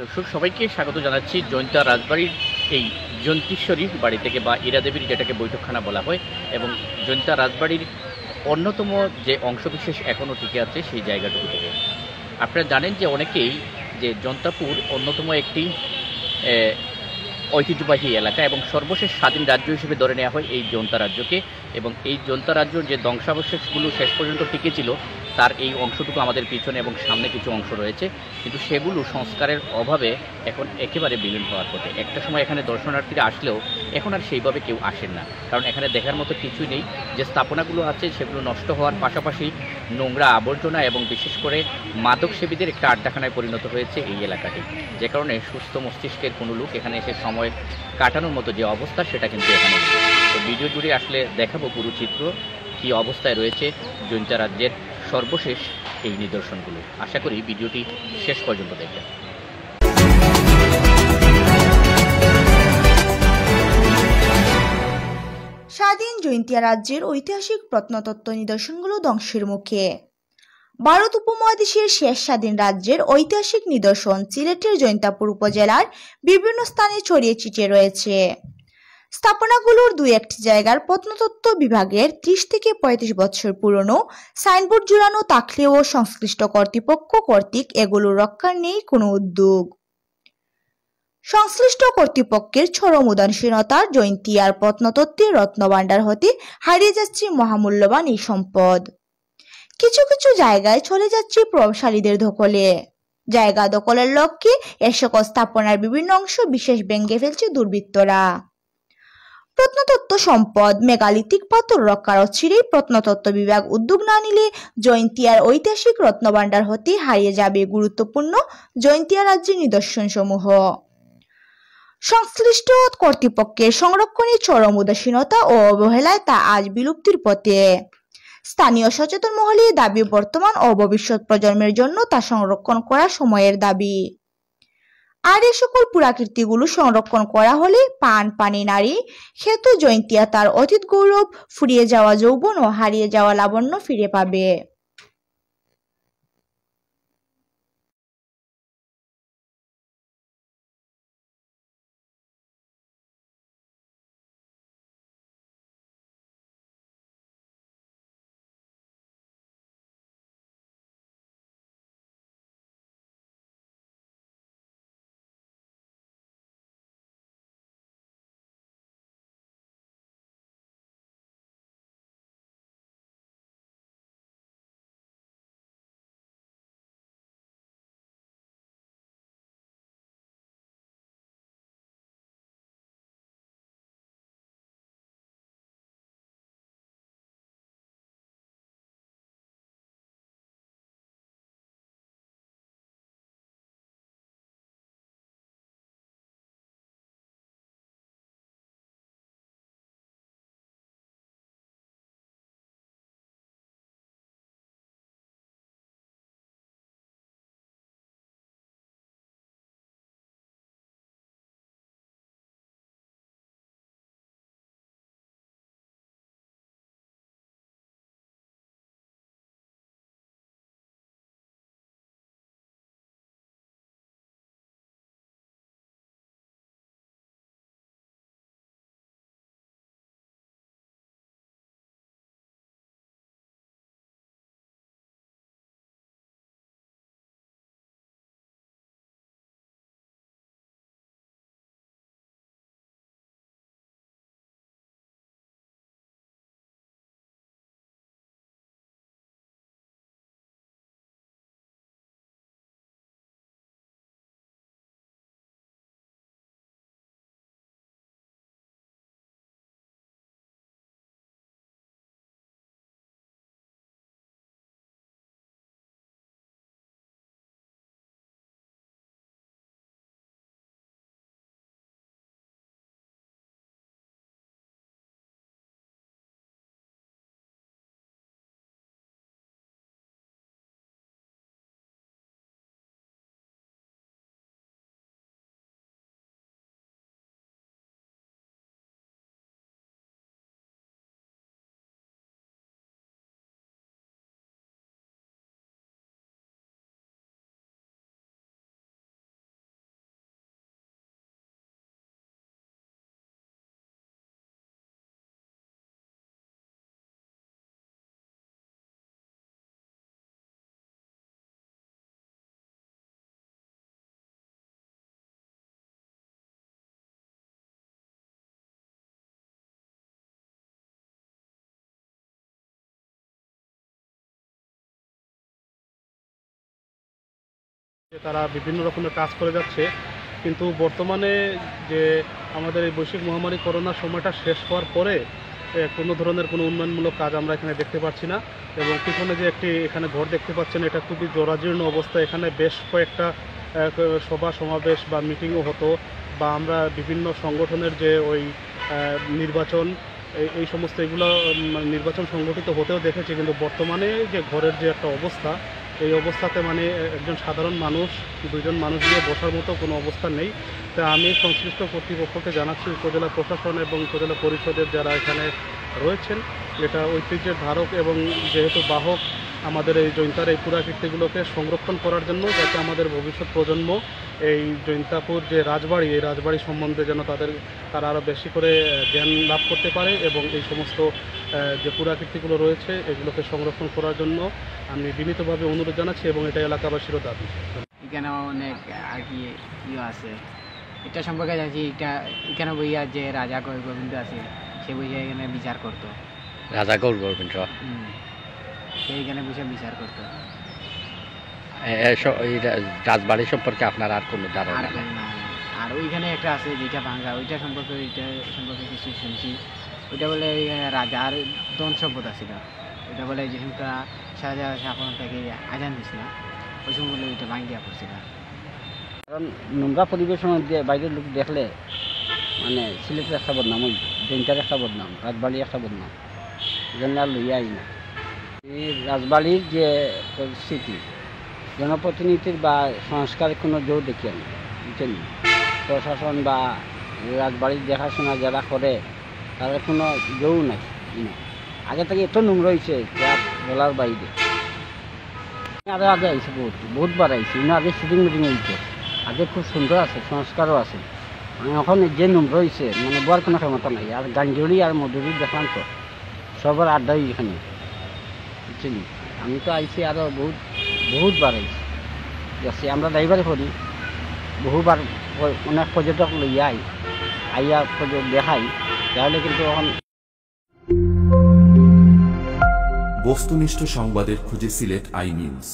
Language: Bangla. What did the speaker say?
দর্শক সবাইকে স্বাগত জানাচ্ছি জয়ন্তা রাজবাড়ির এই জন্তীশ্বরীর বাড়ি থেকে বা ইরাদেবীর যেটাকে বৈঠকখানা বলা হয় এবং জয়ন্তা রাজবাড়ির অন্যতম যে অংশবিশেষ এখনও টিকে আছে সেই জায়গাটুকু থেকে আপনারা জানেন যে অনেকেই যে জন্তাপুর অন্যতম একটি ঐতিহ্যবাহী এলাকা এবং সর্বশেষ স্বাধীন রাজ্য হিসেবে ধরে নেওয়া হয় এই জন্তা রাজ্যকে এবং এই জন্তা রাজ্যর যে ধ্বংসাবশেষগুলো শেষ পর্যন্ত টিকেছিল তার এই অংশটুকু আমাদের পিছনে এবং সামনে কিছু অংশ রয়েছে, কিন্তু সেগুলো সংস্কারের অভাবে এখন একেবারে বিলীন হওয়ার পথে। একটা সময় এখানে দর্শনার্থীরা আসলেও এখন আর সেইভাবে কেউ আসেন না, কারণ এখানে দেখার মতো কিছুই নেই। যে স্থাপনাগুলো আছে সেগুলো নষ্ট হওয়ার পাশাপাশি নোংরা আবর্জনা এবং বিশেষ করে মাদক সেবীদের একটা আড্ডাখানায় পরিণত হয়েছে এই এলাকাটি, যে কারণে সুস্থ মস্তিষ্কের কোনো লোক এখানে এসে সময় কাটানোর মতো যে অবস্থা সেটা কিন্তু এখানে নেই। তো ভিডিও জুড়ে আসলে দেখাবো পুরো চিত্র কী অবস্থায় রয়েছে জৈন্তা রাজ্যের সর্বশেষ এই নিদর্শনগুলো। আশা করি ভিডিওটি শেষ পর্যন্ত দেখবেন। স্বাধীন জৈন্তিয়া রাজ্যের ঐতিহাসিক প্রত্নতত্ত্ব নিদর্শনগুলো ধ্বংসের মুখে। ভারত উপমহাদেশের শেষ স্বাধীন রাজ্যের ঐতিহাসিক নিদর্শন সিলেটের জৈন্তাপুর উপজেলার বিভিন্ন স্থানে ছড়িয়ে ছিটিয়ে রয়েছে। স্থাপনাগুলোর দুই একটি জায়গার প্রত্নতত্ত্ব বিভাগের ৩০ থেকে ৩৫ বছর পুরনো সাইনবোর্ড ঝুলানো থাকলেও সংশ্লিষ্ট কর্তৃপক্ষ কর্তৃক এগুলো রক্ষার নেই কোনো উদ্যোগ। সংশ্লিষ্ট কর্তৃপক্ষের চরম উদাসীনতার জৈন্তিয়ার প্রত্নতত্ত্বের রত্নভাণ্ডার হতে হারিয়ে যাচ্ছে মহামূল্যবান এই সম্পদ। কিছু কিছু জায়গায় চলে যাচ্ছে প্রভাবশালীদের দখলে। জায়গা দখলের লক্ষ্যে এ সকল স্থাপনার বিভিন্ন অংশ বিশেষ ভেঙে ফেলছে দুর্বৃত্তরা। প্রত্নতত্ত্ব সম্পদ মেগালিথিক পাথর রক্ষার অচিরেই প্রত্নতত্ত্ব বিভাগ উদ্যোগ না নিলে জৈন্তিয়ার ঐতিহাসিক রত্নভাণ্ডার হতে হারিয়ে যাবে গুরুত্বপূর্ণ জৈন্তিয়া রাজ্যের নিদর্শন সমূহ। সংশ্লিষ্ট কর্তৃপক্ষের সংরক্ষণে চরম উদাসীনতা ও অবহেলায় তা আজ বিলুপ্তির পথে। স্থানীয় সচেতন মহলের দাবি বর্তমান ও ভবিষ্যৎ প্রজন্মের জন্য তা সংরক্ষণ করা সময়ের দাবি। আর এই সকল পুরাকীর্তিগুলো সংরক্ষণ করা হলে পান পানি নারী হেতু জৈন্তিয়া তার অতীত গৌরব, ফুরিয়ে যাওয়া যৌবন ও হারিয়ে যাওয়া লাবণ্য ফিরে পাবে। তারা বিভিন্ন রকমের কাজ করে যাচ্ছে, কিন্তু বর্তমানে যে আমাদের এই বৈশ্বিক মহামারী করোনার সময়টা শেষ হওয়ার পরে কোনো ধরনের কোনো উন্নয়নমূলক কাজ আমরা এখানে দেখতে পাচ্ছি না। এবং পিছনে যে একটি এখানে ঘর দেখতে পাচ্ছেন, এটা খুবই জরাজীর্ণ অবস্থা। এখানে বেশ কয়েকটা সভা সমাবেশ বা মিটিংও হতো, বা আমরা বিভিন্ন সংগঠনের যে ওই নির্বাচন এই সমস্ত এগুলো নির্বাচন সংগঠিত হতেও দেখেছি। কিন্তু বর্তমানে যে ঘরের যে একটা অবস্থা, এই অবস্থাতে মানে একজন সাধারণ মানুষ, দুইজন মানুষ দিয়ে বসার মতো কোনো অবস্থা নেই। তা আমি সংশ্লিষ্ট কর্তৃপক্ষকে জানাচ্ছি, উপজেলা প্রশাসন এবং উপজেলা পরিষদের যারা এখানে রয়েছেন, এটা ঐতিহ্যের ধারক এবং যেহেতু বাহক আমাদের এই জৈন্তার এই পুরাকীর্তিগুলোকে সংরক্ষণ করার জন্য, যাতে আমাদের ভবিষ্যৎ প্রজন্ম এই জৈন্তাপুর যে রাজবাড়ি, এই রাজবাড়ি সম্বন্ধে যেন তারা আরও বেশি করে জ্ঞান লাভ করতে পারে, এবং এই সমস্ত যে পুরাকীর্তিগুলো রয়েছে এগুলোকে সংরক্ষণ করার জন্য আমি বিনীতভাবে অনুরোধ জানাচ্ছি, এবং এটা এলাকাবাসীরও দাবি। এখানে অনেক আর কি আছে, এটা সম্পর্কে জানছি। এখানে বইয়া যে রাজা গোবিন্দ আছে, সে বইয়া এখানে বিচার করতো। রাজা গোবিন্দ সেইখানে বসে বিচার করতো। রাজবাড়ি সম্পর্কে আপনার আর কোনো ধারণা নেই? আর ওইখানে একটা আছে যেটা ভাঙ্গা, ওইটা সম্পর্কে কিছু শুনছি। ওইটা বলে রাজার ধন সম্পদ আছিল। ওইটা বলে যেহেতু শাহজাহান থেকে আজান দিছিল, ওই সময় বলে ওইটা ভাঙ্গিয়া পড়ছিল। কারণ নোংরা পরিবেশের মধ্যে বাইরের লোক দেখলে মানে সিলেটের একটা বদনাম হইব, জৈন্তার একটা বদনাম, রাজবাড়ির একটা বদনাম, এজন্য আর লইয়া আই না। এই রাজবাড়ির যে পরিস্থিতি, জনপ্রতিনিধির বা সংস্কারের কোনো জোর দেখি আমি, বুঝছেন? প্রশাসন বা রাজবাড়ির দেখাশোনা যারা করে তাদের কোনো জোর নাই। আগে থেকে এত নোংরা হয়েছে যা বলার বাইরে। আরও আগে আইছে, বহুতবার আইছে, আগে শুটিং মিটিং হয়েছে, আগে খুব সুন্দর আছে, সংস্কারও আছে। মানে এখন যে নোংরা হয়েছে মানে বলার কোনো ক্ষমতা নাই। আর গাঞ্জুরি আর মধুরি দেখলাম তো সবার আড্ডাই এখানে, বুঝছেন? আমি তো আইছি আরও বহুতবার আইছি, আমরা ড্রাইভারে করি, বহুবার অনেক পর্যটক লইয়া আইয়া দেখাই, তাহলে কিন্তু এখন বস্তুনিষ্ঠ সংবাদের খুঁজে সিলেট আই নিউজ।